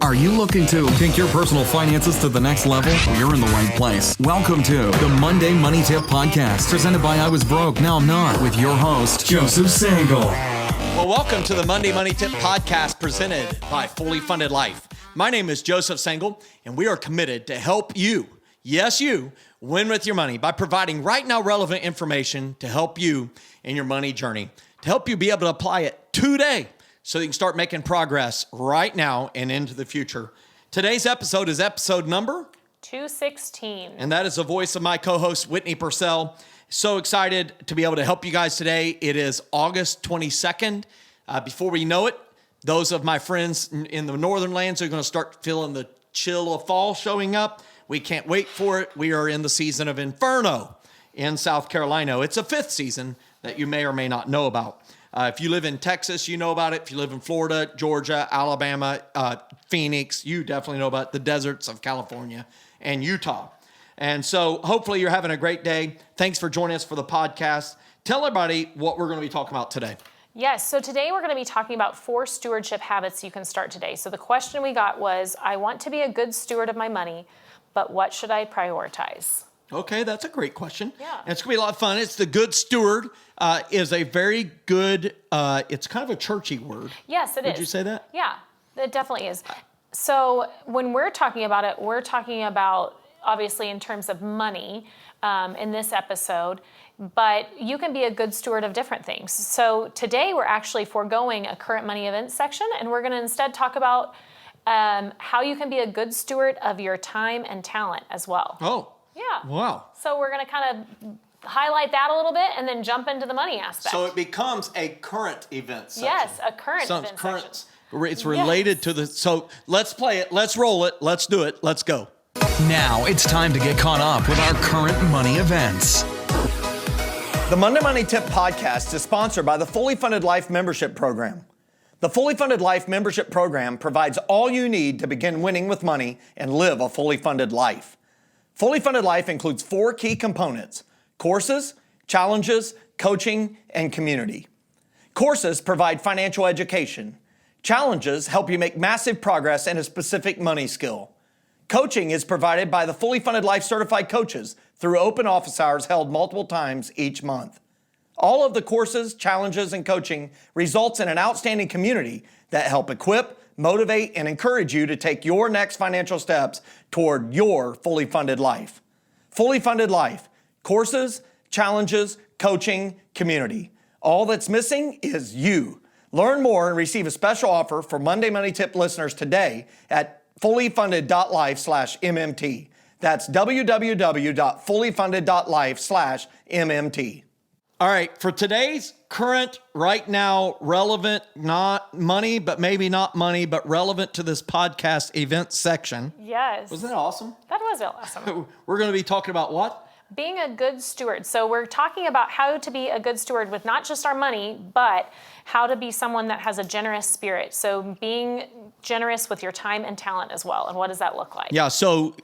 Are you looking to take your personal finances to the next level? You're in the right place. Welcome to the Monday Money Tip Podcast, presented by I Was Broke, Now I'm Not, with your host, Joseph Sangle. Well, welcome to the Monday Money Tip Podcast, presented by Fully Funded Life. My name is Joseph Sangle, and we are committed to help you, yes you, win with your money by providing right now relevant information to help you in your money journey, to help you be able to apply it today, so you can start making progress right now and into the future. Today's episode is episode number 216. And that is the voice of my co-host, Whitney Purcell. So excited to be able to help you guys today. It is August 22nd. Before we know it, those of my friends in the northern lands are going to start feeling the chill of fall showing up. We can't wait for it. We are in the season of Inferno in South Carolina. It's a fifth season that you may or may not know about. If you live in Texas, you know about it. If you live in Florida, Georgia, Alabama, Phoenix, you definitely know about the deserts of California and Utah. And so hopefully you're having a great day. Thanks for joining us for the podcast. Tell everybody what we're going to be talking about today. Yes, so today we're going to be talking about 4 stewardship habits you can start today. So the question we got was, I want to be a good steward of my money, but what should I prioritize? Okay, that's a great question. Yeah. And it's going to be a lot of fun. It's the good steward is a very good, it's kind of a churchy word. Yes, it is. Would you say that? Yeah, it definitely is. So when we're talking about it, we're talking about, obviously, in terms of money in this episode, but you can be a good steward of different things. So today we're actually foregoing a current money events section, and we're going to instead talk about how you can be a good steward of your time and talent as well. Oh. Yeah. Wow. So we're going to kind of highlight that a little bit and then jump into the money aspect. So it becomes a current event section. Yes, a current event section. It's related to the, so let's play it, let's roll it, let's do it, let's go. Now it's time to get caught up with our current money events. The Monday Money Tip Podcast is sponsored by the Fully Funded Life Membership Program. The Fully Funded Life Membership Program provides all you need to begin winning with money and live a fully funded life. Fully Funded Life includes 4 key components: courses, challenges, coaching, and community. Courses provide financial education. Challenges help you make massive progress in a specific money skill. Coaching is provided by the Fully Funded Life certified coaches through open office hours held multiple times each month. All of the courses, challenges, and coaching results in an outstanding community that help equip, motivate, and encourage you to take your next financial steps toward your fully funded life. Fully Funded Life, courses, challenges, coaching, community. All that's missing is you. Learn more and receive a special offer for Monday Money Tip listeners today at fullyfunded.life/MMT. That's www.fullyfunded.life/MMT. All right, for today's current, right now, relevant, not money, but maybe not money, but relevant to this podcast event section. Yes. Wasn't that awesome? That was awesome. We're going to be talking about what? Being a good steward. So we're talking about how to be a good steward with not just our money, but how to be someone that has a generous spirit. So being generous with your time and talent as well. And what does that look like? Yeah, so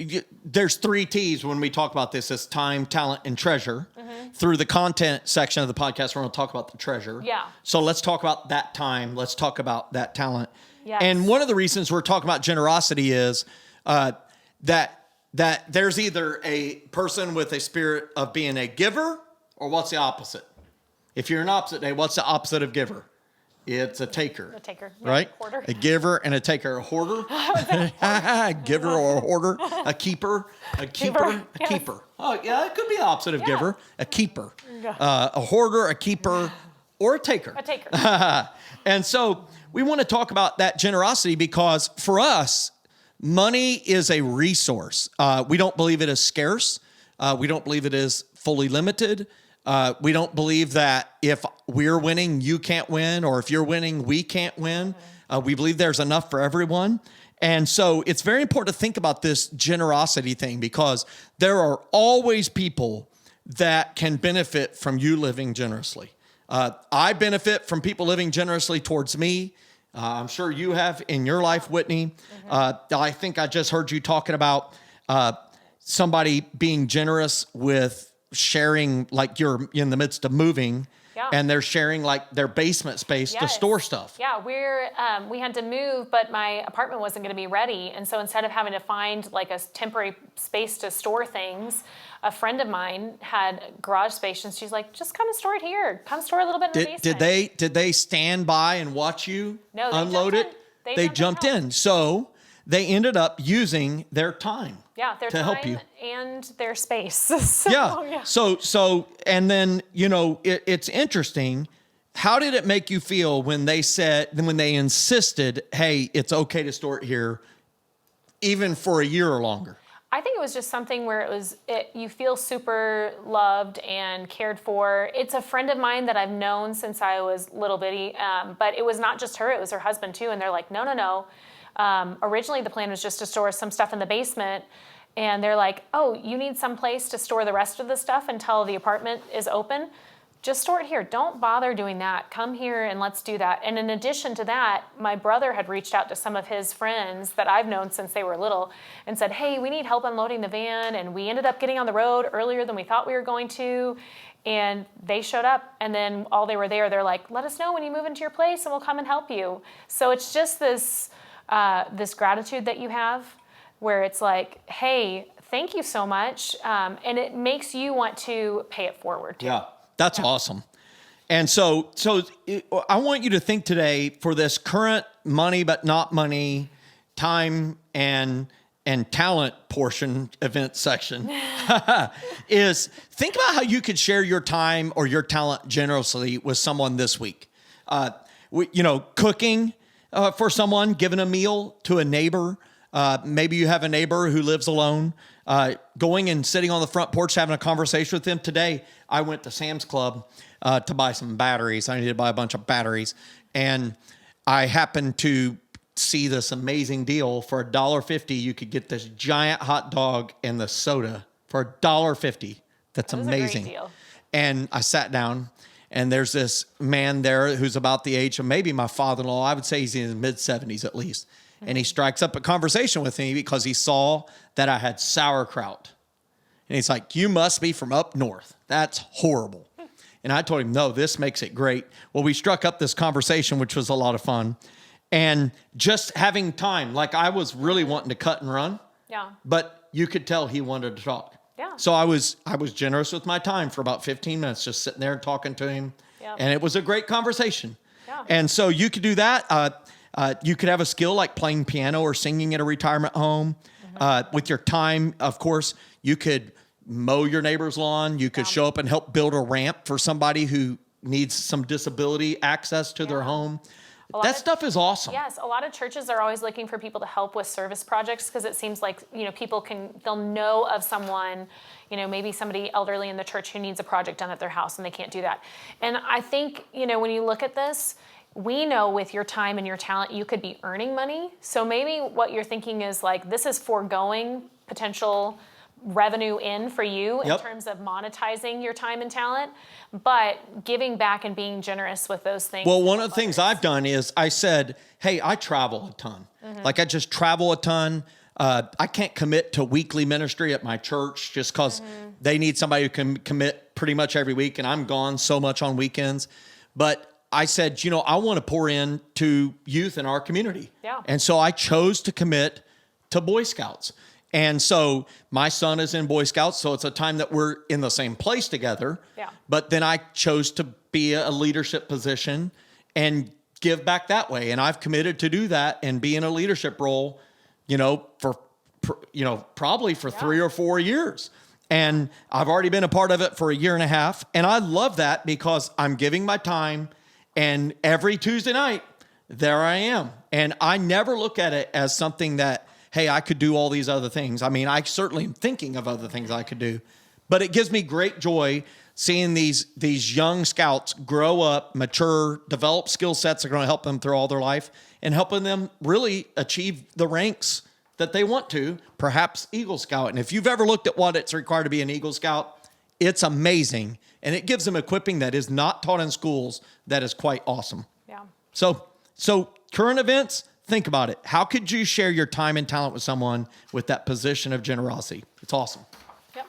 there's 3 T's when we talk about this: as time, talent, and treasure. Mm-hmm. Through the content section of the podcast, we're going to talk about the treasure. Yeah. So let's talk about that time. Let's talk about that talent. Yes. And one of the reasons we're talking about generosity is that there's either a person with a spirit of being a giver, or what's the opposite? If you're an opposite day, what's the opposite of giver? It's a taker. A taker. Yeah, right? Hoarder. A giver and a taker. A hoarder. A giver or a hoarder. A keeper. A keeper. A keeper. Oh, yeah, it could be the opposite of giver. A keeper. A hoarder, a keeper, or a taker. A taker. And so we want to talk about that generosity because for us, money is a resource. We don't believe it is scarce. We don't believe it is fully limited. We don't believe that if we're winning, you can't win, or if you're winning, we can't win. We believe there's enough for everyone. And so it's very important to think about this generosity thing because there are always people that can benefit from you living generously. I benefit from people living generously towards me. I'm sure you have in your life, Whitney. I think I just heard you talking about somebody being generous with sharing, like you're in the midst of moving Yeah. And they're sharing like their basement space to store stuff. Yeah, we had to move, but my apartment wasn't going to be ready. And so instead of having to find like a temporary space to store things, a friend of mine had garage space, and she's like, just come and store it here. Come store a little bit in the basement. Did they stand by and watch you unload it? They jumped in. So they ended up using their time. Yeah, their to time help you. And their space. So, and then, it's interesting. How did it make you feel when they insisted, hey, it's okay to store it here, even for a year or longer? I think it was just something where you feel super loved and cared for. It's a friend of mine that I've known since I was little bitty, but it was not just her, it was her husband too. And they're like, no. Originally the plan was just to store some stuff in the basement. And they're like, oh, you need some place to store the rest of the stuff until the apartment is open? Just store it here. Don't bother doing that. Come here and let's do that. And in addition to that, my brother had reached out to some of his friends that I've known since they were little and said, hey, we need help unloading the van. And we ended up getting on the road earlier than we thought we were going to. And they showed up, and then while they were there, they're like, let us know when you move into your place and we'll come and help you. So it's just this gratitude that you have where it's like, hey, thank you so much. And it makes you want to pay it forward too. Yeah. That's awesome. And so I want you to think today for this current money but not money, time and talent portion event section is think about how you could share your time or your talent generously with someone this week. Cooking for someone, giving a meal to a neighbor. Maybe you have a neighbor who lives alone. Going and sitting on the front porch, having a conversation with them. Today, I went to Sam's Club to buy some batteries. I needed to buy a bunch of batteries. And I happened to see this amazing deal. For $1.50, you could get this giant hot dog and the soda for $1.50. That's amazing. A great deal. And I sat down, and there's this man there who's about the age of maybe my father-in-law. I would say he's in his mid-70s at least. And he strikes up a conversation with me because he saw that I had sauerkraut. And he's like, you must be from up north. That's horrible. And I told him, no, this makes it great. Well, we struck up this conversation, which was a lot of fun. And just having time, like I was really wanting to cut and run. Yeah. But you could tell he wanted to talk. Yeah. So I was generous with my time for about 15 minutes, just sitting there and talking to him. Yeah. And it was a great conversation. Yeah. And so you could do that. You could have a skill like playing piano or singing at a retirement home. With your time, of course, you could mow your neighbor's lawn. You could show up and help build a ramp for somebody who needs some disability access to their home. That stuff is awesome. Yes, a lot of churches are always looking for people to help with service projects because it seems like, they'll know of someone, maybe somebody elderly in the church who needs a project done at their house and they can't do that. And I think, when you look at this, we know with your time and your talent, you could be earning money. So maybe what you're thinking is like, this is foregoing potential revenue in for you in terms of monetizing your time and talent, but giving back and being generous with those things. Well, one of the things I've done is I said, hey, I travel a ton. Like I just travel a ton. I can't commit to weekly ministry at my church just because they need somebody who can commit pretty much every week, and I'm gone so much on weekends. But I said, I want to pour in to youth in our community. Yeah. And so I chose to commit to Boy Scouts. And so my son is in Boy Scouts, so it's a time that we're in the same place together. Yeah. But then I chose to be a leadership position and give back that way. And I've committed to do that and be in a leadership role, probably for 3 or 4 years. And I've already been a part of it for a year and a half. And I love that because I'm giving my time. And every Tuesday night, there I am. And I never look at it as something that, hey, I could do all these other things. I mean, I certainly am thinking of other things I could do. But it gives me great joy seeing these young scouts grow up, mature, develop skill sets that are going to help them through all their life and helping them really achieve the ranks that they want to, perhaps Eagle Scout. And if you've ever looked at what it's required to be an Eagle Scout, it's amazing. And it gives them equipping that is not taught in schools that is quite awesome. Yeah. So current events, think about it. How could you share your time and talent with someone with that position of generosity? It's awesome. Yep.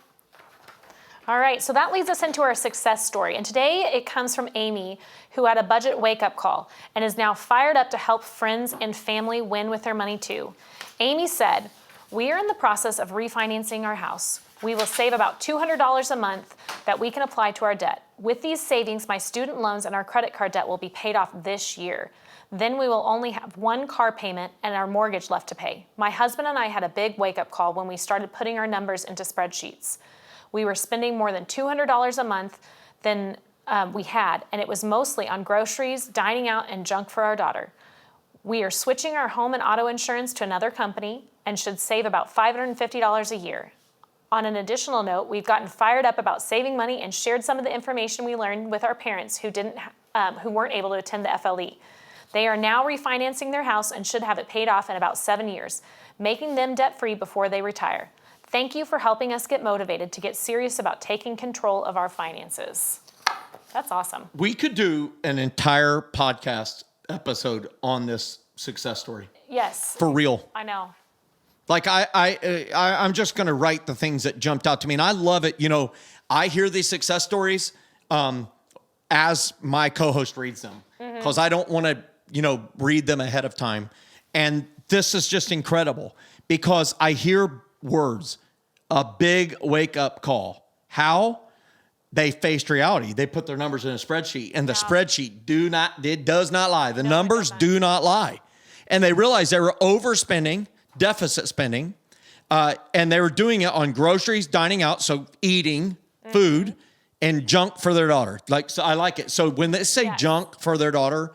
All right, so that leads us into our success story. And today it comes from Amy, who had a budget wake-up call and is now fired up to help friends and family win with their money too. Amy said, "We are in the process of refinancing our house. We will save about $200 a month that we can apply to our debt. With these savings, my student loans and our credit card debt will be paid off this year. Then we will only have one car payment and our mortgage left to pay. My husband and I had a big wake-up call when we started putting our numbers into spreadsheets. We were spending more than $200 a month than we had, and it was mostly on groceries, dining out, and junk for our daughter. We are switching our home and auto insurance to another company and should save about $550 a year. On an additional note, we've gotten fired up about saving money and shared some of the information we learned with our parents who weren't able to attend the FLE. They are now refinancing their house and should have it paid off in about 7 years, making them debt-free before they retire. Thank you for helping us get motivated to get serious about taking control of our finances." That's awesome. We could do an entire podcast episode on this success story. Yes. For real. I know. Like I'm just going to write the things that jumped out to me. And I love it. You know, I hear these success stories as my co-host reads them because I don't want to, read them ahead of time. And this is just incredible because I hear words, a big wake up call. How? They faced reality. They put their numbers in a spreadsheet, and the spreadsheet does not lie. The numbers do not lie. And they realized they were overspending, deficit spending, and they were doing it on groceries, dining out, so eating food, and junk for their daughter. So I like it. So when they say junk for their daughter,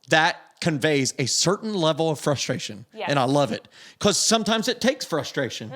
that conveys a certain level of frustration. Yes. And I love it because sometimes it takes frustration.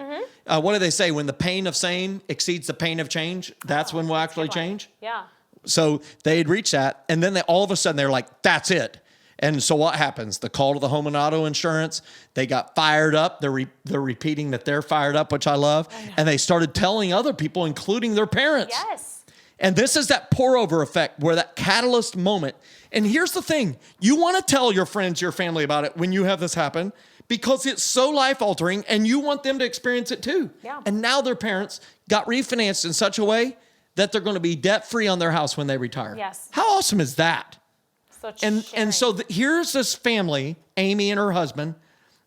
What do they say? When the pain of same exceeds the pain of change, that's when we'll actually change. Yeah. So they had reached that. And then all of a sudden they're like, that's it. And so what happens? The call to the home and auto insurance, they got fired up. They're repeating that they're fired up, which I love. And they started telling other people, including their parents. Yes. And this is that pour over effect where that catalyst moment. And here's the thing. You want to tell your friends, your family about it when you have this happen because it's so life altering and you want them to experience it too. Yeah. And now their parents got refinanced in such a way that they're going to be debt free on their house when they retire. Yes. How awesome is that? And so here's this family, Amy and her husband.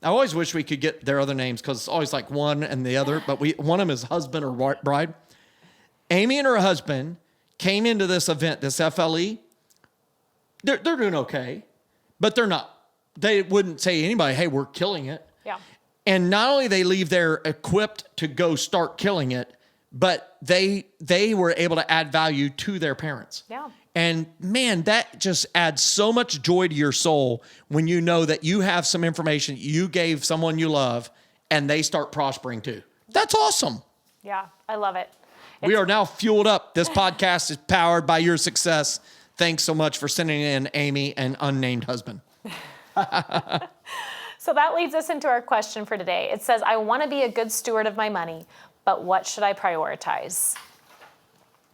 I always wish we could get their other names because it's always like one and the other, but one of them is husband or bride. Amy and her husband came into this event, this FLE. They're doing okay, but they're not. They wouldn't say to anybody, hey, we're killing it. Yeah. And not only they leave there equipped to go start killing it, but they were able to add value to their parents. Yeah. And man, that just adds so much joy to your soul when you know that you have some information you gave someone you love and they start prospering too. That's awesome. Yeah, I love it. We are now fueled up. This podcast is powered by your success. Thanks so much for sending in Amy and unnamed husband. So that leads us into our question for today. It says, I want to be a good steward of my money, but what should I prioritize?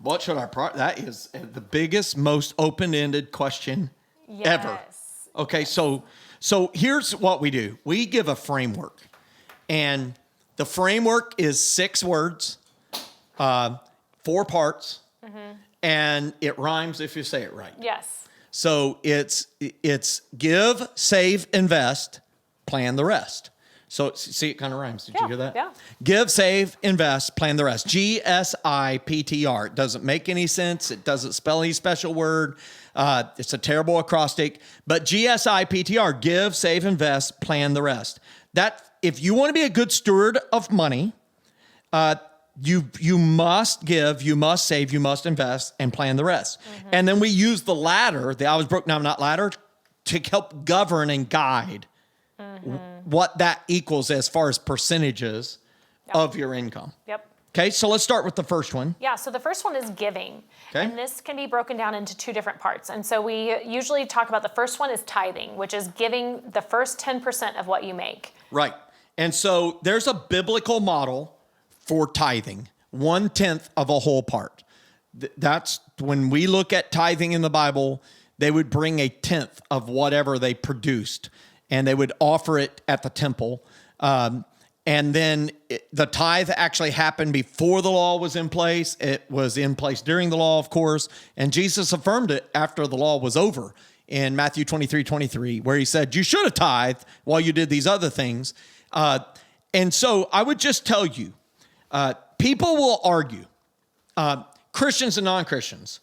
What should I that is the biggest, most open-ended question ever. Okay, so here's what we do. We give a framework. And the framework is 6 words, 4 parts, and it rhymes if you say it right. Yes. So it's give, save, invest, plan the rest. So see, it kind of rhymes. Did you hear that? Yeah. Give, save, invest, plan the rest. GSIPTR. It doesn't make any sense. It doesn't spell any special word. It's a terrible acrostic. But GSIPTR, give, save, invest, plan the rest. That if you want to be a good steward of money, you must give, you must save, you must invest, and plan the rest. And then we use the ladder, the I was broke, now I'm not ladder, to help govern and guide what that equals as far as percentages of your income. Yep. Okay, so let's start with the first one. Yeah, so the first one is giving. Okay. And this can be broken down into 2 different parts. And so we usually talk about the first one is tithing, which is giving the first 10% of what you make. Right. And so there's a biblical model for tithing, 1/10 of a whole part. That's when we look at tithing in the Bible, they would bring 1/10 of whatever they produced and they would offer it at the temple. And And then the tithe actually happened before the law was in place. It was in place during the law, of course. And Jesus affirmed it after the law was over in Matthew 23:23, where he said, you should have tithed while you did these other things. And so I would just tell you, people will argue, Christians and non-Christians.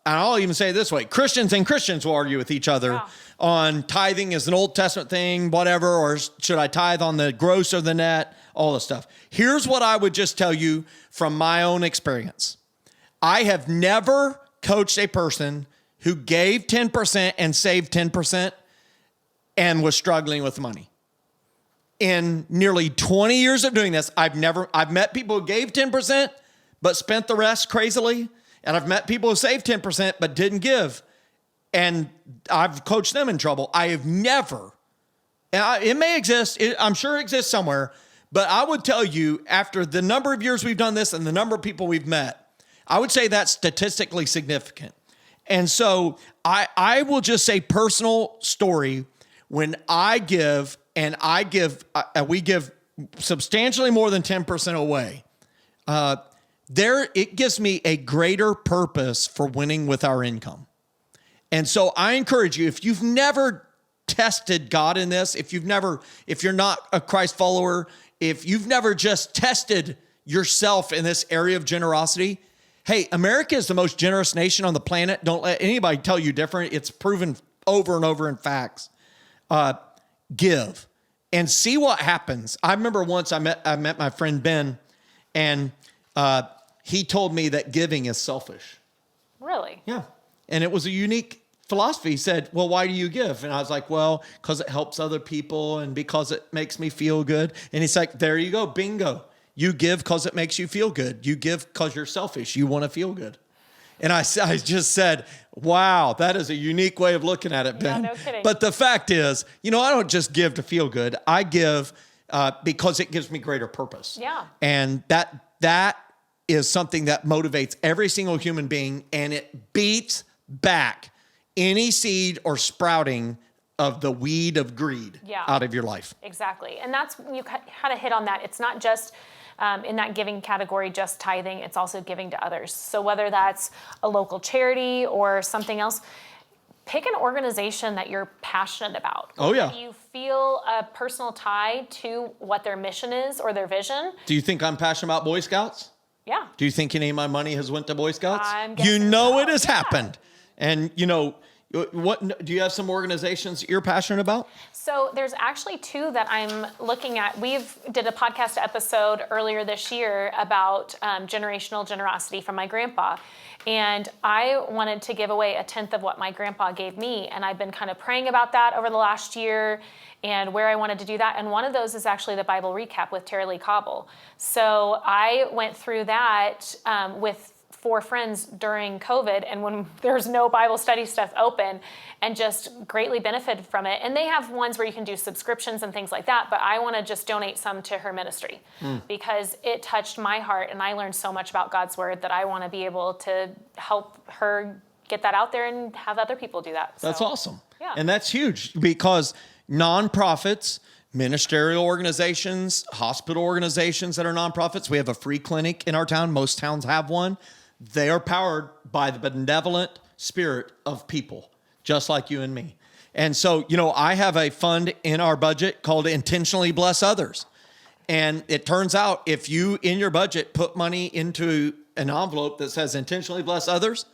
And I'll even say it this way, Christians and Christians will argue with each other on tithing is an Old Testament thing, whatever, or should I tithe on the gross or the net, all this stuff. Here's what I would just tell you from my own experience. I have never coached a person who gave 10% and saved 10% and was struggling with money. In nearly 20 years of doing this, I've met people who gave 10% but spent the rest crazily. And I've met people who saved 10% but didn't give. And I've coached them in trouble. I have never, and it may exist, I'm sure it exists somewhere, but I would tell you after the number of years we've done this and the number of people we've met, I would say that's statistically significant. And so I will just say personal story, when I give, and we give substantially more than 10% away, it gives me a greater purpose for winning with our income. And so I encourage you, if you've never tested God in this, if you're not a Christ follower, if you've never just tested yourself in this area of generosity, hey, America is the most generous nation on the planet. Don't let anybody tell you different. It's proven over and over in facts. Give and see what happens. I remember once I met my friend Ben, and he told me that giving is selfish. Really? Yeah. And it was a unique philosophy. He said, well, why do you give? And I was like, well, because it helps other people and because it makes me feel good. And he's like, there you go. Bingo. You give because it makes you feel good. You give because you're selfish. You want to feel good. And I just said, wow, that is a unique way of looking at it, Ben. Yeah, no kidding. But the fact is, I don't just give to feel good. I give because it gives me greater purpose. Yeah. And that is something that motivates every single human being, and it beats back any seed or sprouting of the weed of greed out of your life. Exactly. And that's, you kind of hit on that. It's not just in that giving category, just tithing, it's also giving to others. So whether that's a local charity or something else, pick an organization that you're passionate about. Oh, yeah. You feel a personal tie to what their mission is or their vision. Do you think I'm passionate about Boy Scouts? Yeah. Do you think any of my money has went to Boy Scouts? I'm guessing It has happened. And, what do you have some organizations that you're passionate about? So there's actually two that I'm looking at. We've did a podcast episode earlier this year about generational generosity from my grandpa. And I wanted to give away 1/10 of what my grandpa gave me. And I've been kind of praying about that over the last year and where I wanted to do that. And one of those is actually the Bible recap with Tara Lee Cobble. So I went through that with 4 friends during COVID, and when there's no Bible study stuff open, and just greatly benefited from it. And they have ones where you can do subscriptions and things like that, but I want to just donate some to her ministry because it touched my heart, and I learned so much about God's word that I want to be able to help her get that out there and have other people do that. That's awesome. Yeah. And that's huge because nonprofits, ministerial organizations, hospital organizations that are nonprofits, we have a free clinic in our town. Most towns have one. They are powered by the benevolent spirit of people, just like you and me. And so, I have a fund in our budget called Intentionally Bless Others. And it turns out if you, in your budget, put money into an envelope that says Intentionally Bless Others,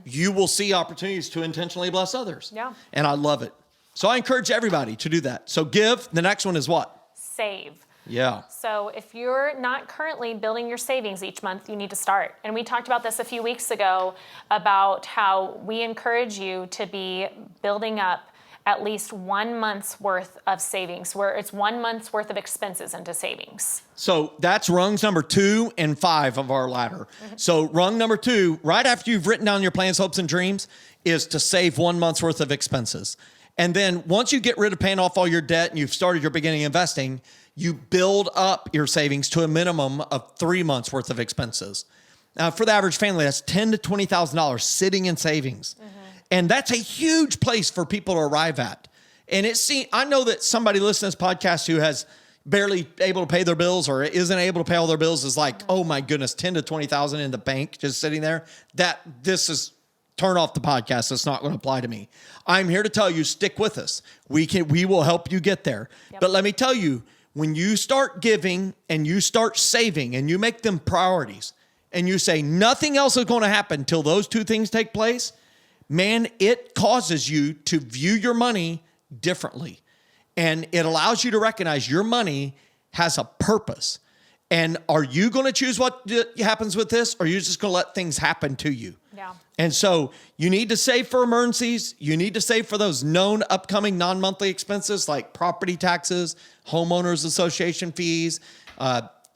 you will see opportunities to intentionally bless others. Yeah. And I love it. So I encourage everybody to do that. So give. The next one is what? Save. Yeah. So if you're not currently building your savings each month, you need to start. And we talked about this a few weeks ago about how we encourage you to be building up at least 1 month's worth of savings, where it's 1 month's worth of expenses into savings. So that's rungs number 2 and 5 of our ladder. So rung number 2, right after you've written down your plans, hopes, and dreams, is to save 1 month's worth of expenses. And then once you get rid of paying off all your debt and you've started your beginning investing, you build up your savings to a minimum of 3 months worth of expenses. Now, for the average family, that's $10,000 to $20,000 sitting in savings. And that's a huge place for people to arrive at. And I know that somebody listening to this podcast who has, barely able to pay their bills or isn't able to pay all their bills is like, oh my goodness, 10 to 20,000 in the bank just sitting there. Turn off the podcast. That's not going to apply to me. I'm here to tell you, stick with us. We will help you get there. Yep. But let me tell you, when you start giving and you start saving and you make them priorities and you say nothing else is going to happen until those two things take place, man, it causes you to view your money differently. And it allows you to recognize your money has a purpose. And are you going to choose what happens with this, or are you just going to let things happen to you? Yeah. And so you need to save for emergencies. You need to save for those known upcoming non-monthly expenses like property taxes, homeowners association fees,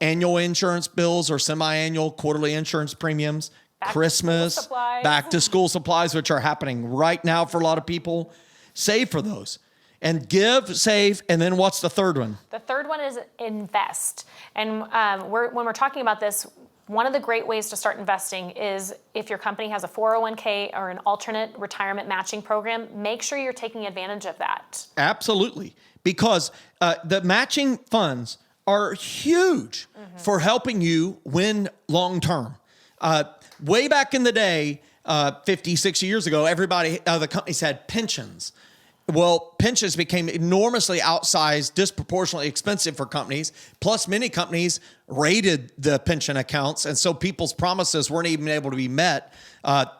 annual insurance bills or semi-annual quarterly insurance premiums, Christmas, back to school supplies, which are happening right now for a lot of people. Save for those. And give, save, and then what's the third one? The third one is invest. And when we're talking about this, one of the great ways to start investing is if your company has a 401k or an alternate retirement matching program, make sure you're taking advantage of that. Absolutely. Because the matching funds are huge for helping you win long term. Way back in the day, 50, 60 years ago, the companies had pensions. Well, pensions became enormously outsized, disproportionately expensive for companies. Plus, many companies raided the pension accounts, and so people's promises weren't even able to be met.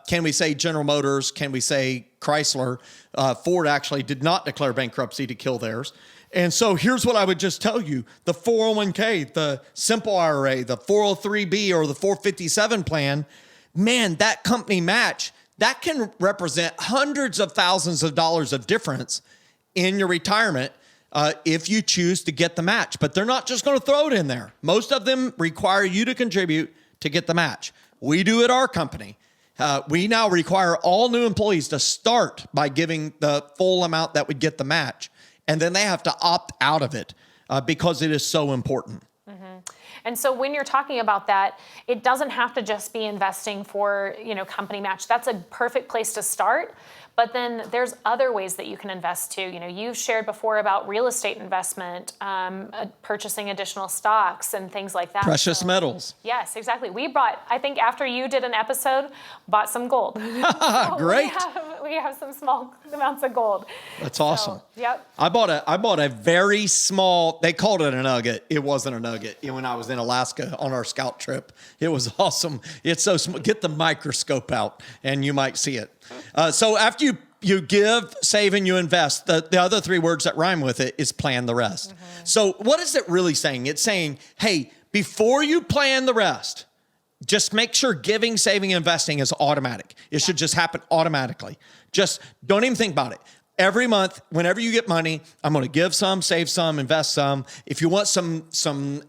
Can we say General Motors? Can we say Chrysler? Ford actually did not declare bankruptcy to kill theirs. And so here's what I would just tell you. The 401k, the simple IRA, the 403b, or the 457 plan, man, that company match, that can represent hundreds of thousands of dollars of difference in your retirement if you choose to get the match. But they're not just going to throw it in there. Most of them require you to contribute to get the match. We do at our company. We now require all new employees to start by giving the full amount that would get the match. And then they have to opt out of it because it is so important. And so when you're talking about that, it doesn't have to just be investing for, company match. That's a perfect place to start. But then there's other ways that you can invest too. You've shared before about real estate investment, purchasing additional stocks and things like that. Precious metals. Yes, exactly. I think after you did an episode, bought some gold. Great. We have some small amounts of gold. That's awesome. Yep. I bought a very small, they called it a nugget. It wasn't a nugget. When I was in Alaska on our scout trip, it was awesome. It's so small. Get the microscope out and you might see it. So after you give, save, and you invest, the other three words that rhyme with it is plan the rest. So what is it really saying? It's saying, hey, before you plan the rest, just make sure giving, saving, and investing is automatic. It should just happen automatically. Just don't even think about it. Every month, whenever you get money, I'm going to give some, save some, invest some. If you want some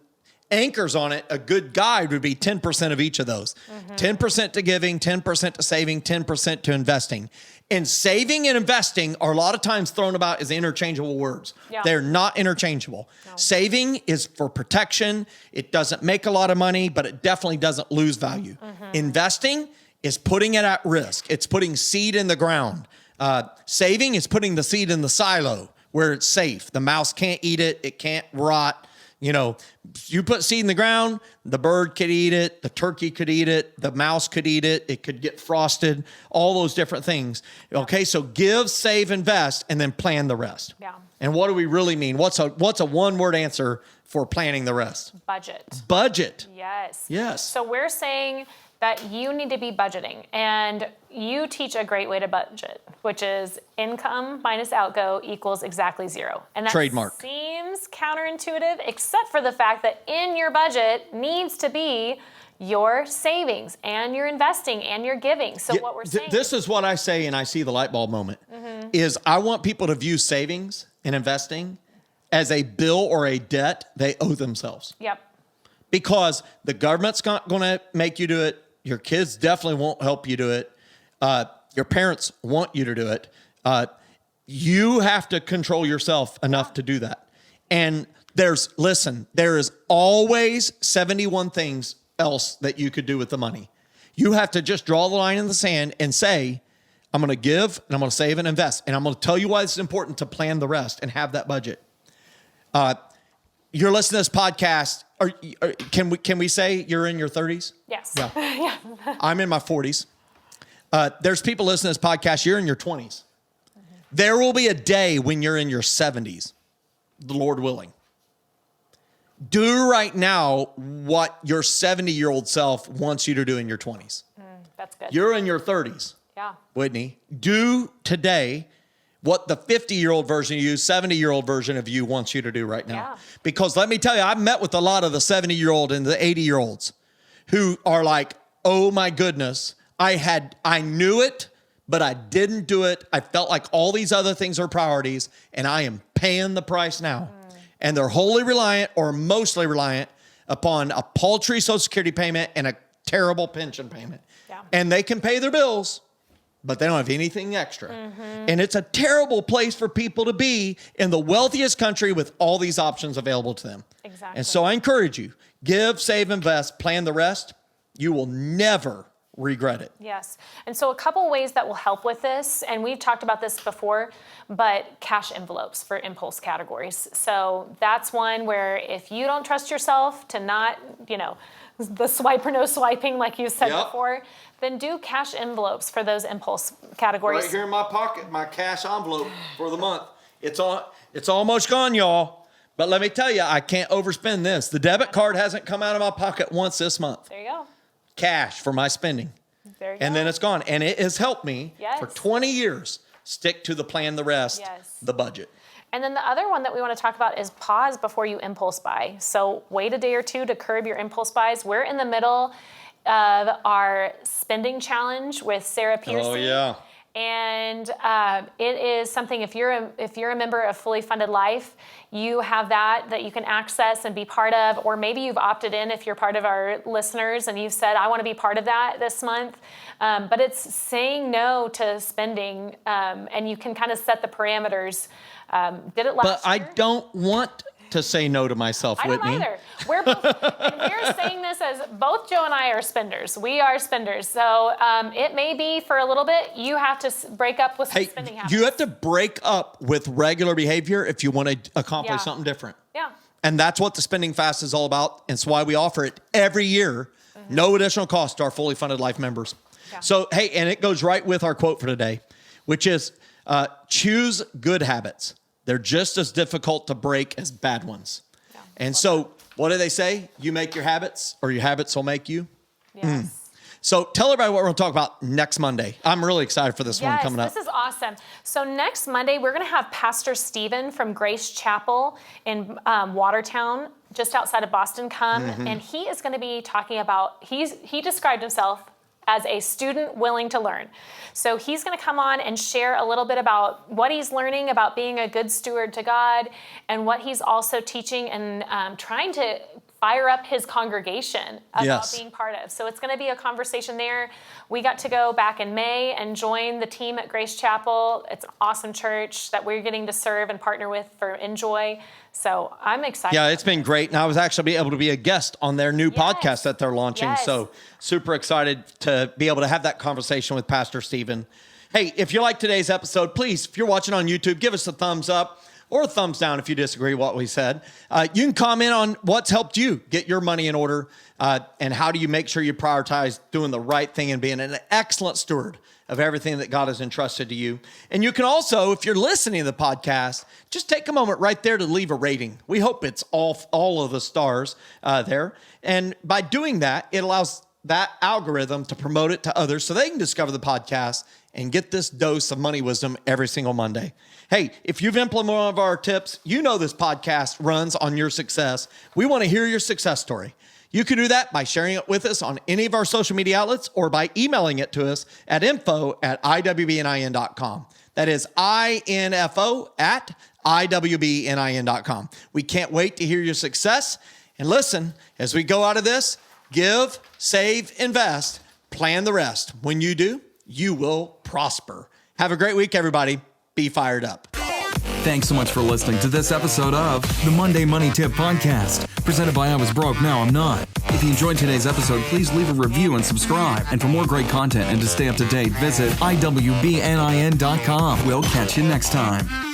anchors on it, a good guide would be 10% of each of those. 10% to giving, 10% to saving, 10% to investing. And saving and investing are a lot of times thrown about as interchangeable words. Yeah. They're not interchangeable. No. Saving is for protection. It doesn't make a lot of money, but it definitely doesn't lose value. Investing is putting it at risk. It's putting seed in the ground. Saving is putting the seed in the silo where it's safe. The mouse can't eat it. It can't rot. You put seed in the ground, the bird could eat it, the turkey could eat it, the mouse could eat it, it could get frosted, all those different things. Okay, so give, save, invest, and then plan the rest. Yeah. And what do we really mean? What's a one-word answer for planning the rest? Budget. Yes. So we're saying that you need to be budgeting, and you teach a great way to budget, which is income minus outgo equals exactly zero. And that trademark seems counterintuitive, except for the fact that in your budget needs to be your savings and your investing and your giving. So what we're saying, this is what I say, and I see the light bulb moment, is I want people to view savings and investing as a bill or a debt they owe themselves. Yep. Because the government's not going to make you do it. Your kids definitely won't help you do it. Your parents want you to do it. You have to control yourself enough to do that. And there is always 71 things else that you could do with the money. You have to just draw the line in the sand and say, I'm going to give and I'm going to save and invest. And I'm going to tell you why it's important to plan the rest and have that budget. you're listening to this podcast, can we say you're in your 30s? Yes. Yeah. Yeah. I'm in my 40s. There's people listening to this podcast, you're in your 20s. There will be a day when you're in your 70s, the Lord willing. Do right now what your 70-year-old self wants you to do in your 20s. That's good. You're in your 30s. Yeah. Whitney, do today what the 50-year-old version of you, 70-year-old version of you wants you to do right now. Yeah. Because let me tell you, I've met with a lot of the 70-year-old and the 80-year-olds who are like, oh my goodness, I knew it, but I didn't do it. I felt like all these other things are priorities, and I am paying the price now. And they're wholly reliant or mostly reliant upon a paltry Social Security payment and a terrible pension payment. Yeah. And they can pay their bills, but they don't have anything extra. And it's a terrible place for people to be in the wealthiest country with all these options available to them. Exactly. And so I encourage you, give, save, invest, plan the rest. You will never regret it. Yes. And so a couple ways that will help with this, and we've talked about this before, but cash envelopes for impulse categories. So that's one where if you don't trust yourself to not, the swipe or no swiping like you said before, then do cash envelopes for those impulse categories. Right here in my pocket, my cash envelope for the month. It's almost gone, y'all. But let me tell you, I can't overspend this. The debit card hasn't come out of my pocket once this month. There you go. Cash for my spending. There you go. And then it's gone. And it has helped me for Yes. 20 years stick to the plan, the rest, Yes. the budget. And then the other one that we want to talk about is pause before you impulse buy. So wait a day or two to curb your impulse buys. We're in the middle of our spending challenge with Sarah Pearson. Oh, yeah. And it is something, if you're a member of Fully Funded Life, you have that you can access and be part of, or maybe you've opted in if you're part of our listeners and you've said, I want to be part of that this month. But it's saying no to spending, and you can kind of set the parameters. Did it last year? But I don't want to say no to myself, I Whitney. don't either. We're both, and we're saying this as both Joe and I are spenders. We are spenders. So it may be for a little bit, you have to break up with some spending habits. You have to break up with regular behavior if you want to accomplish something different. Yeah. And that's what the spending fast is all about. And it's why we offer it every year. No additional cost to our Fully Funded Life members. Yeah. So, hey, and it goes right with our quote for today, which is choose good habits. They're just as difficult to break as bad ones. Yeah, and so what do they say? You make your habits, or your habits will make you. Yes. So tell everybody what we're going to talk about next Monday. I'm really excited for this one coming up. This is awesome. So next Monday, we're going to have Pastor Stephen from Grace Chapel in Watertown, just outside of Boston, come. And he is going to be talking about, he described himself as a student willing to learn. So he's going to come on and share a little bit about what he's learning about being a good steward to God, and what he's also teaching and trying to fire up his congregation about being part of. So it's going to be a conversation there. We got to go back in May and join the team at Grace Chapel. It's an awesome church that we're getting to serve and partner with for Enjoy. So I'm excited. Yeah, it's been great. And I was actually able to be a guest on their new podcast that they're launching. Yes. So super excited to be able to have that conversation with Pastor Stephen. Hey, if you like today's episode, please, if you're watching on YouTube, give us a thumbs up or a thumbs down if you disagree with what we said. You can comment on what's helped you get your money in order, and how do you make sure you prioritize doing the right thing and being an excellent steward of everything that God has entrusted to you. And you can also, if you're listening to the podcast, just take a moment right there to leave a rating. We hope it's all of the stars there. And by doing that, it allows that algorithm to promote it to others so they can discover the podcast and get this dose of money wisdom every single Monday. Hey, if you've implemented one of our tips, you know this podcast runs on your success. We want to hear your success story. You can do that by sharing it with us on any of our social media outlets or by emailing it to us at info@iwbnin.com. That is info@iwbnin.com. We can't wait to hear your success. And listen, as we go out of this, give, save, invest, plan the rest. When you do, you will prosper. Have a great week, everybody. Be fired up. Thanks so much for listening to this episode of the Monday Money Tip Podcast, presented by I Was Broke, Now I'm Not. If you enjoyed today's episode, please leave a review and subscribe. And for more great content and to stay up to date, visit iwbnin.com. We'll catch you next time.